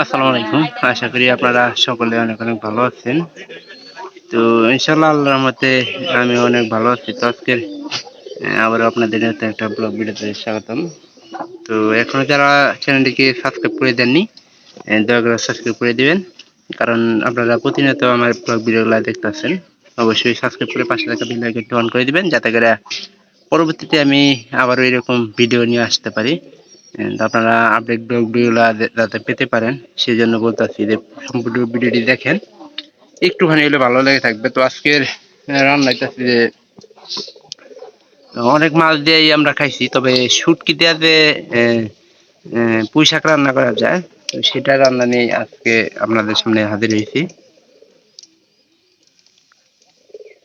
আসসালামু আলাইকুম। আশা করি আপনারা সকলে অনেক অনেক ভালো আছেন। তো ইনশাআল্লাহ আল্লাহর রহমতে আমি অনেক ভালো আছি। তো আজকের আবারও আপনাদের নতুন একটা ব্লগ ভিডিওতে স্বাগতম। তো এখনো যারা চ্যানেলটিকে সাবস্ক্রাইব করে দেননি, দয়া করে সাবস্ক্রাইব করে দিবেন। কারণ আপনারা প্রতিনিয়ত আমার ব্লগ ভিডিওগুলো দেখতেছেন। অবশ্যই সাবস্ক্রাইব করে পাশে থাকা বেল আইকনটি অন করে দিবেন, যাতে করে পরবর্তীতে আমি আবারও এরকম ভিডিও নিয়ে আসতে পারি। আপনারা আপডেট ভিডিওগুলো যাতে পেতে পারেন, সেই জন্য বলতেছি যে সম্পূর্ণ ভিডিওটি দেখেন, একটুখানি হলে ভালো লেগে থাকবে। তো আজকের রান্না হইতেছে যে অনেক মাছ দিয়েই আমরা খাইছি, তবে শুটকি দেওয়া যে পুঁই শাক রান্না করা যায়, তো সেটা রান্না নিয়ে আজকে আপনাদের সামনে হাজির হয়েছি।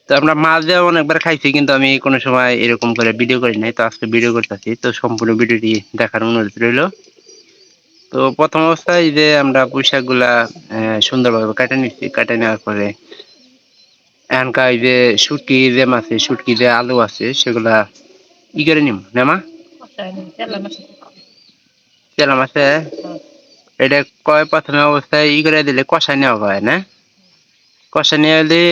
তো আমরা মাছ দিয়ে অনেকবার খাইছি, কিন্তু আমি কোনো সময় এরকম করে ভিডিও করি নাই। তো আজকে ভিডিও করতেছি, তো সম্পূর্ণ ভিডিওটি দেখার অনুরোধ রইল। তো প্রথম অবস্থায় যে আমরা পুঁই শাকগুলা সুন্দরভাবে কাটে নিচ্ছি, কাটে নেওয়ার পরে এখানকার যে শুটকি যে মাছ, শুটকি যে আলু আছে, সেগুলা ই করে নিম না মা, তেলা মাছে এটা কয় প্রথমে অবস্থায় ই করে দিলে কষায় নেওয়া হয় না, কষায় নেওয়া হলে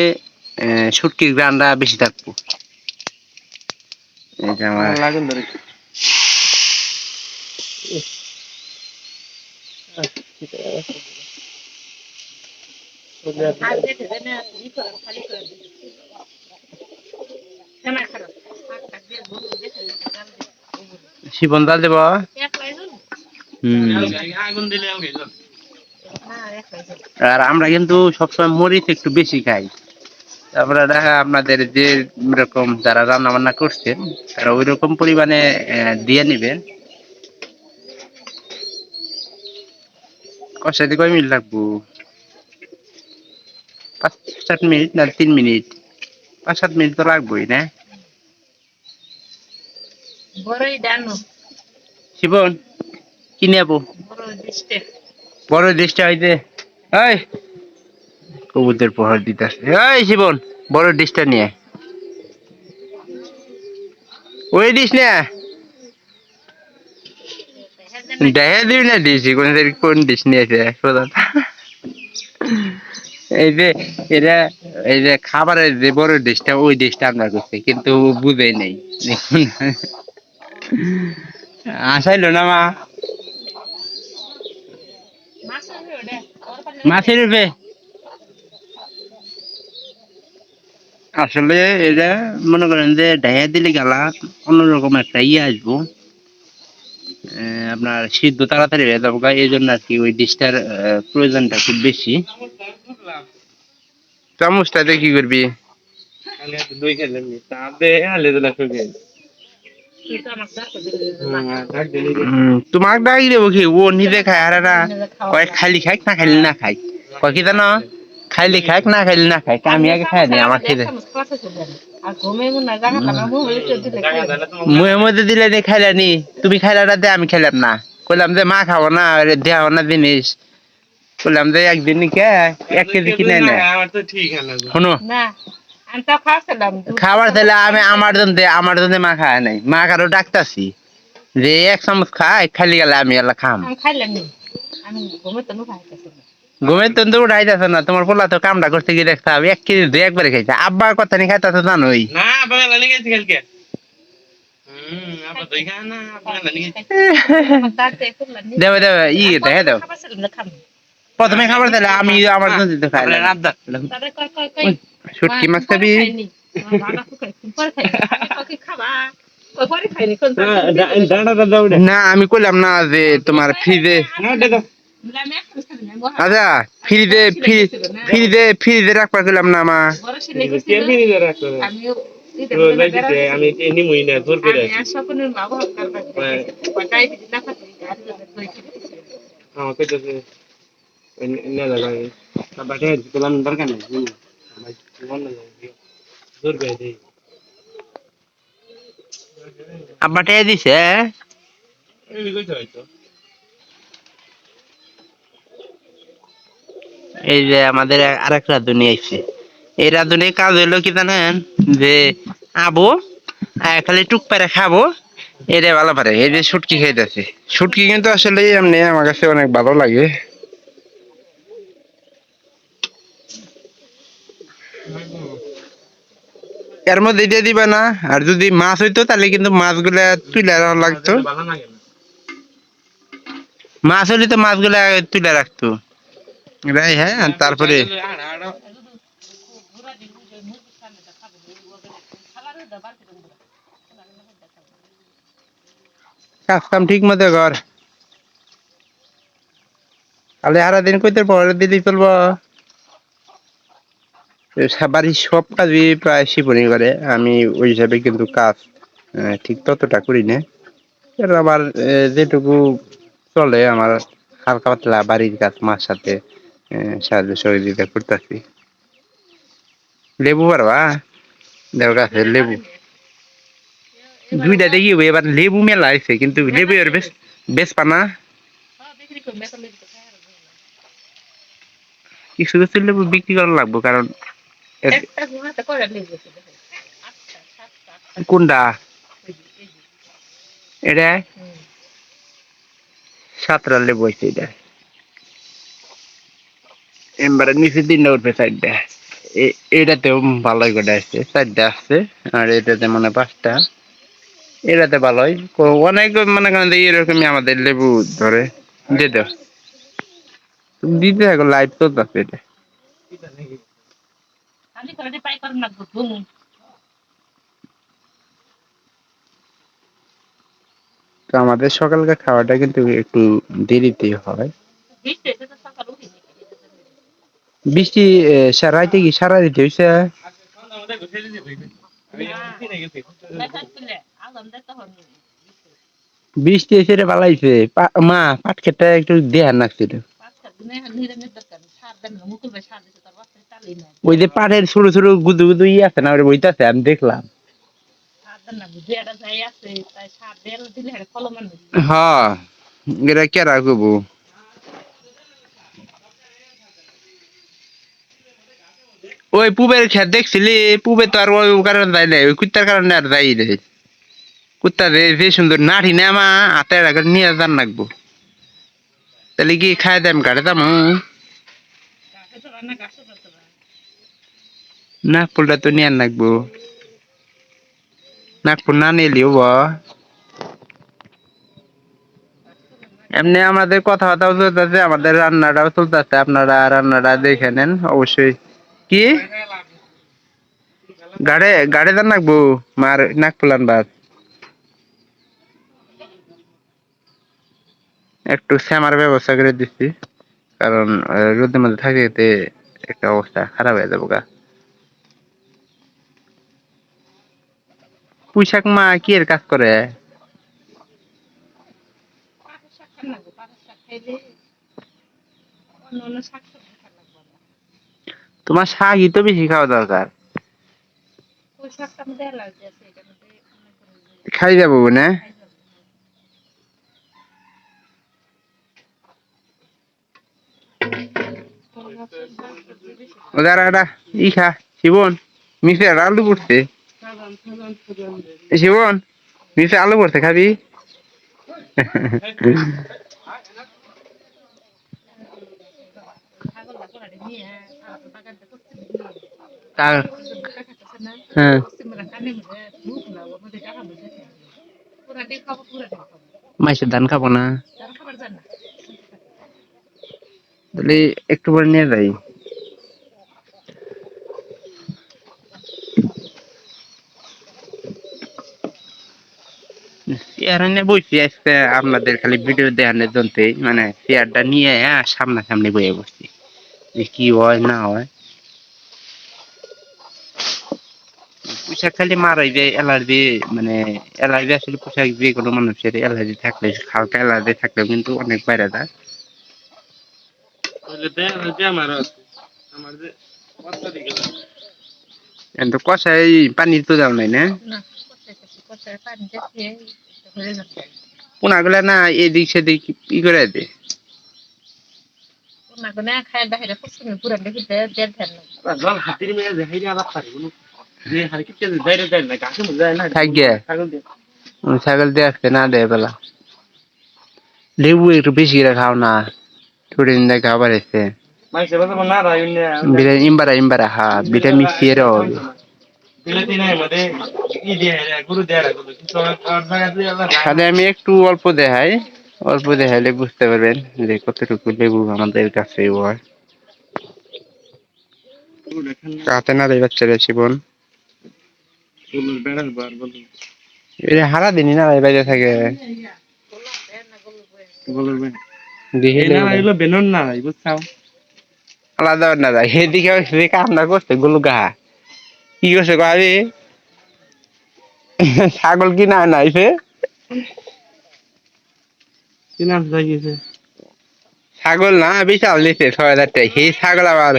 শুটকির গ্রানটা বেশি থাকবো। এটা আমার শিবন জাল দেব। আর আমরা কিন্তু সবসময় মরিচ একটু বেশি খাই। তারপরে দেখা আপনাদের যে রকম যারা রান্না বান্না করছেন, তারা ওই রকম পরিমাণে দিয়ে নিবেন। কষাইতে কয় মিনিট লাগবো? 5-7 মিনিট না 3 মিনিট? 5-7 মিনিট তো লাগবোই না? শিবন কি নেবো? বড় ডিশটা হইতে এই কবুতর প্রহার দিতেছে। এই শিবন, বড় ডিশটা নিয়ে ওই ডিশ না দেখা দিবি না ডিশ, কোন ডিশ নিয়েছে প্রধান। এই যে এটা, এই যে খাবারের যে বড় ডিশটা, ওই ডিশটা আমরা করছি, কিন্তু বুঝেই নেই। দেখুন আসাইলো না মা, মাছের রূপে। আসলে এটা মনে করেন যে ডাইয়া দিলে গেলা অন্যরকম একটা ইয়ে আসবো, আপনার সিদ্ধ তাড়াতাড়ি হয়ে যাবো, এই জন্য আর কি ওই ডিশটার প্রয়োজনটা খুব বেশি। চামচটাতে কি করবি? তোমাক ডাকি দেবো কি, ও নিজে খায় আর না কয় খাইলি খাই না খাইলি না খাই, কয় কি জানো, খাইলি খাই না খাইলি না খাই, আমি আগে খাই নি আমার খেতে মুহের মধ্যে দিলে নি খাইলানি, তুমি খাইলাটা দে আমি খাইলাম না, কইলাম যে মা খাবো না দেওয়া না জিনিস, বললাম যে একদিন কে 1 কেজি কিনে না শোনো খাবার তাহলে আমি আমার জন্য মা খায় নাই, মা কারো ডাকতাছি যে 1 চামচ খাই, খালি গেলে আমি এলা খাম। ঘুমের তো উঠাইতেছ না, তোমার পোলা তো কামটা করতে গিয়ে দেখতে হবে 1 কেজি 2 একবারে খাইছে, আব্বার কথা নিয়ে খাইতেছ জানোই। দেবে দেবে ই দেখে দাও প্রথমে খাবার, তাহলে আমি আমার জন্য দিতে খাই শুটকি মাছ খাবি। না আমি কইলাম না যে তোমার ফ্রিজে, আচ্ছা ফ্রিজে রাখবা কইলাম না মা। আমি নিমুই না জোর করে আমাকে তো না লাগা বাটে দিলাম দরকার নেই জোর করে দেই আব্বাটে দিছে। এই যে আমাদের আরেক রাঁধুনি আইছে, এই রাঁধুনির কাজ হইলো কি জানেন, যে আবো খালি টুক পারে খাবো এটা ভালো পারে, এই যে শুটকি খাইতেছে। শুটকি কিন্তু আসলে এমনি আমার কাছে অনেক ভালো লাগে। এর মধ্যে দিয়ে দিবা না। আর যদি মাছ হইতো তাহলে কিন্তু মাছগুলা তুলে রাখা লাগতো। মাছ হলে তো মাছগুলা তুলে রাখতো। হ্যাঁ, তারপরে কাজ কাম ঠিক মতো কর। তাহলে সারাদিন কইতে পরে দিলেই চলবো। বাড়ির সব কাজই প্রায় শিপনি করে, আমি ওই হিসাবে কিন্তু কাজ ঠিক ততটা করি না। আমার যেটুকু চলে আমার হালকা পাতলা বাড়ির কাজ মার সাথে সাহায্য সহযোগিতা করতেছি। লেবু পারবা? দেও গাছে লেবু দুইটা দেখি, এবার লেবু মেলা আছে কিন্তু লেবু এর বেশ পানা কিছু কিছু লেবু বিক্রি করা লাগবো, কারণ কোনটা এটা সাতটা লেবু আছে। এটা এবারে নিচে তিনটা উঠবে, চারটা। এটাতেও ভালোই করে আসছে, চারটা আসছে। আর এটাতে মানে পাঁচটা। এটাতে ভালোই অনেক মনে করেন এরকমই আমাদের লেবু ধরে দিয়ে দাও। তুমি দিতে থাকো, লাইভ চলতেছে এটা। তো আমাদের সকালকার খাওয়াটা কিন্তু একটু দেরিতে হয়। বৃষ্টি রাইতে কি সারা দিতে হয়েছে? বৃষ্টি এসে রে পালাইছে। মা পাট খেতে একটু দেহার নাকছিল। ওই যে পাটের ছোট ছোট গুদু গুদু আছে না, ওটা বইতাছে, আমি দেখলাম। হ্যাঁ, এটা কেরা করবো। ওই পুবের খেত দেখছিলি? পুবে তো আর ওই কারণে যাই নাই, ওই কুত্তার কারণে আর যাই রে। কুত্তা রে যে সুন্দর নাঠি না মা হাতে নিয়ে যান লাগবো। তাহলে কি খাই দাম কাটে দাম নাকফুলটা তো নিয়ে লাগবো। নাকফুল না নিলেও এমনি আমাদের কথাবার্তাও চলতেছে, আমাদের রান্নাটাও চলতেছে। আপনারা রান্নাটা দেখে নেন অবশ্যই। কি গাড়ে গাড়ে দান নাকবো মার নাকফুল আনবার। একটু শ্যামার ব্যবস্থা করে দিচ্ছি, কারণ রোদের মধ্যে থাকতে একটা অবস্থা খারাপ হয়ে যাবো গা। পুঁইশাক মা কি এর কাজ করে? তোমার শাকই তো বেশি খাওয়া দরকার। খাই যাবো না? ওদের একটা খা শিবন, মিশে আলু পড়ছে। শিবন, মিশে আলু পড়ছে, খাবি? হ্যাঁ, মাইসের ধান খাবো না? তাহলে একটু পরে নিয়ে যাই। চেয়ার নিয়ে বসছি আজকে, আপনাদের খালি ভিডিও দেখানোর জন্যই, মানে চেয়ারটা নিয়ে সামনাসামনি বয়ে বসছি, যে কি হয় না হয়। পোশাক খালি মারাই যে অ্যালার্জি, মানে অ্যালার্জি আসলে পোশাক যে কোনো মানুষের অ্যালার্জি থাকলে, হালকা অ্যালার্জি থাকলেও কিন্তু অনেক বাইরে যায়। কিন্তু কষাই পানি তো যাও নাই না পোনাগুলা না এদিক সেদিক ই করে দে। জল হাতির মেয়ে দেখাই আবার পারি যে হালকি বাইরে যায় না গাছে যায় না থাক গে ছাগল দিয়ে আসতে না দেয় বেলা লেবু একটু বেশি করে খাও না ছুটির দিন খাবার এসে ইম্বারা ইম্বারা হা ভিটামিন সি এর তাহলে আমি একটু অল্প দেখাইলে বুঝতে পারবেন যে কতটুকু লেবু আমাদের কাছে হয় কাতে না রে বাচ্চারা জীবন এটা হারা দিনই না বাইরে থাকে আলাদা না যায় এদিকে কান্না করছে গুলু গাহা কি করছে গাবি ছাগল কিনা নাইছে ছাগল না বিশাল নিচ্ছে ৬,০০০ টাকা সেই ছাগল আবার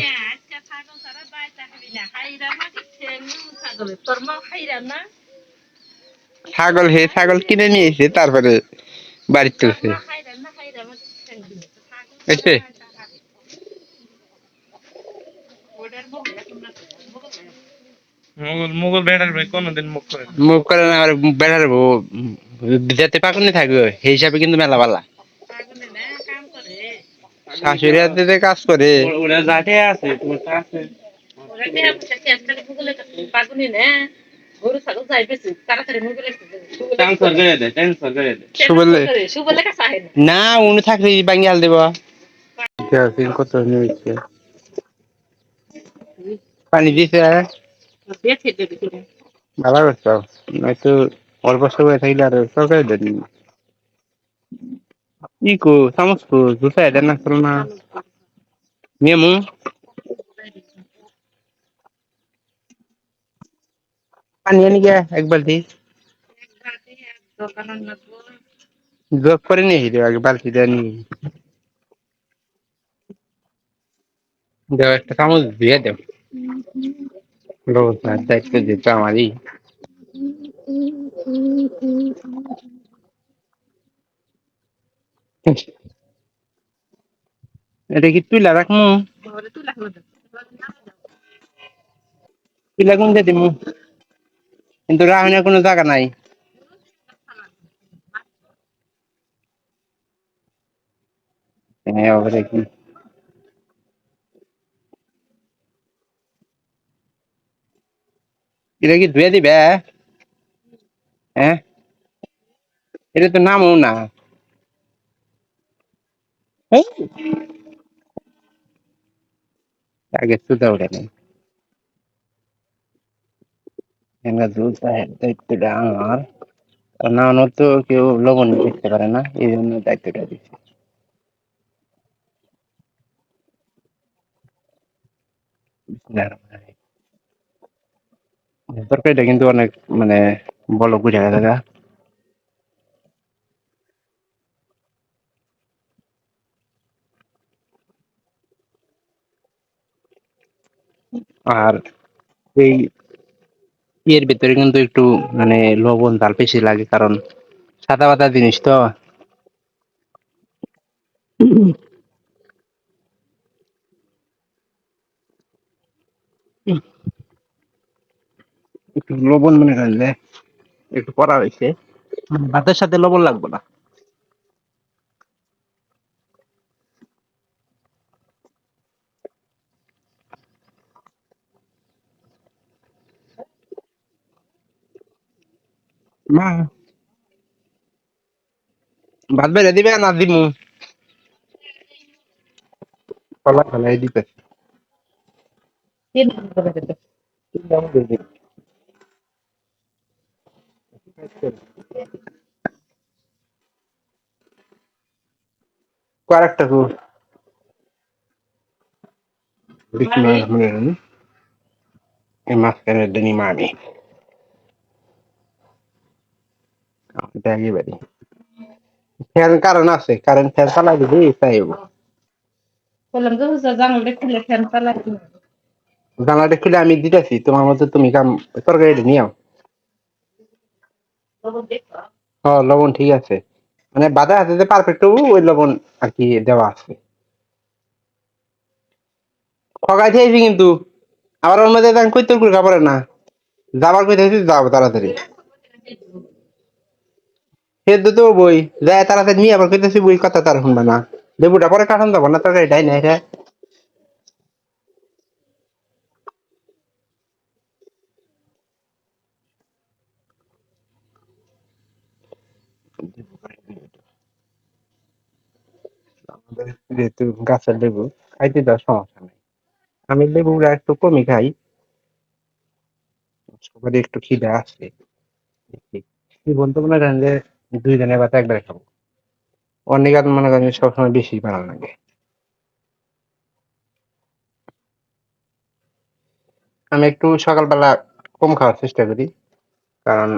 ছাগল কিনে নিয়েছে তারপরে বাড়ি তুলছে মুখ করে না আর বেড়ার যেতে পাকুনি থাকবে সেই হিসাবে কিন্তু মেলা পালা শাশুড়ি হাতে কাজ করে না উনি থাকলে ভাঙ্গি হাল দেব কত পানি দিছে ভালো করছো নয়তো অল্প সময় থাকলে আর সরকারি দেন ইকো চামচকো জুসাই দেন না করো না মেমু পানি আনি গে এক বালতি জগ করে নিয়ে এসে আগে বালতিটা নিয়ে দাও একটা চামচ দিয়ে দাও ব্যবস্থা দায়িত্ব দিত আমারই এটা কি তুই রাখমু তুই কোন দিয়ে দিমু কিন্তু রাহনের কোনো জায়গা নাই কি এটা কি ধুয়ে দিবে হ্যাঁ এটা তো নামও না আগে সুদা উঠে নেই দুধ দায়িত্বটা আমার না তো কেউ লবণ দেখতে পারে না এই জন্য দায়িত্বটা দিচ্ছে তরকারিটা কিন্তু অনেক মানে বড় বুঝা গেছে আর এই এর ভিতরে কিন্তু একটু মানে লবণ ঝাল বেশি লাগে কারণ সাদা পাতা জিনিস তো একটু লবণ মনে করলে একটু করা হয়েছে ভাতের সাথে লবণ লাগবে না মা ভাত বেড়ে দিবে না দিমু কলা ফেলাই দিতে আরেকটা কো এই মাঝখানে দেনি মামি একেবারে ফ্যান কারণ আছে কারেন্ট ফ্যান চালাই দিবি তাই হবো জানালাটা খুলে আমি দিতেছি তোমার মতো তুমি কাম তরকারিটা নিয়ে আও লবণ ঠিক আছে মানে বাদা হাতে যে পারফেক্ট ওই লবণ আর কি দেওয়া আছে খগাই খেয়েছি কিন্তু আবার ওর মধ্যে কই তোর খাবার না যাবার কই থাকছি যাবো তাড়াতাড়ি সেদ্ধ তো বই যায় তাড়াতাড়ি নিয়ে আবার কইতেছি বই কথা তার শুনবা না। লেবুটা পরে কাটন যাবো না তরকারি ডাই নাই রে। আমাদের যেহেতু গাছের লেবু খাইতে দেওয়ার সমস্যা নেই। আমি লেবুটা একটু কমই খাই, সবারই একটু খিদে আসছে। কি বলতে মনে করেন যে 2 দিনের ভাত একবারে খাবো। অনেক আর মনে করেন যে সবসময় বেশি ভালো লাগে। আমি একটু সকালবেলা কম খাওয়ার চেষ্টা করি, কারণ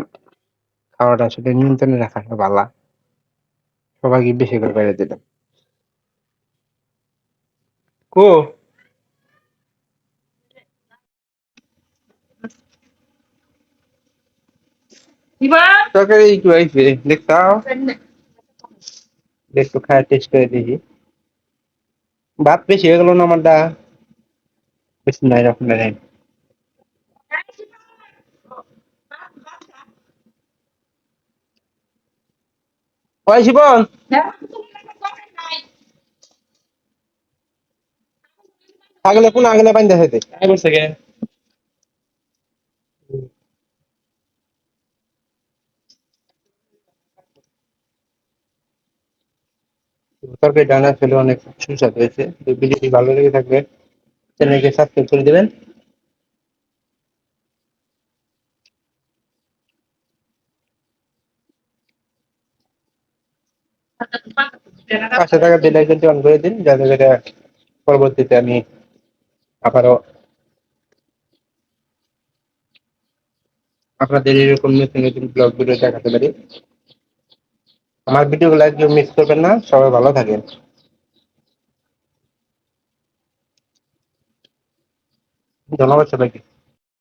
খাওয়াটা আসলে নিয়ন্ত্রণে রাখাটা ভালো। সবাইকে বেশি করে বাইরে দিলাম। কো তরকারি একটু আইছে দেখতাও, একটু খায় টেস্ট করে দেখি। ভাত বেশি হয়ে গেল না আমারটা, বেশি নাই রকম নাই। ওই শিবন, আগলে কোন আগলে বাইন্দা খেতে আই বলছে গে। তরকারি ডানা ছিল অনেক সুস্বাদু হয়েছে। তো ভিডিওটি ভালো লেগে থাকবে চ্যানেলকে সাবস্ক্রাইব করে দেবেন। পাশে থাকা বেল আইকনটি অন করে দিন, যাতে করে পরবর্তীতে আমি আবারও আপনাদের এরকম নতুন নতুন ব্লগ ভিডিও দেখাতে পারি। আমার ভিডিওগুলো একদম মিস করবেন না। সবাই ভালো থাকেন। ধন্যবাদ সবাইকে।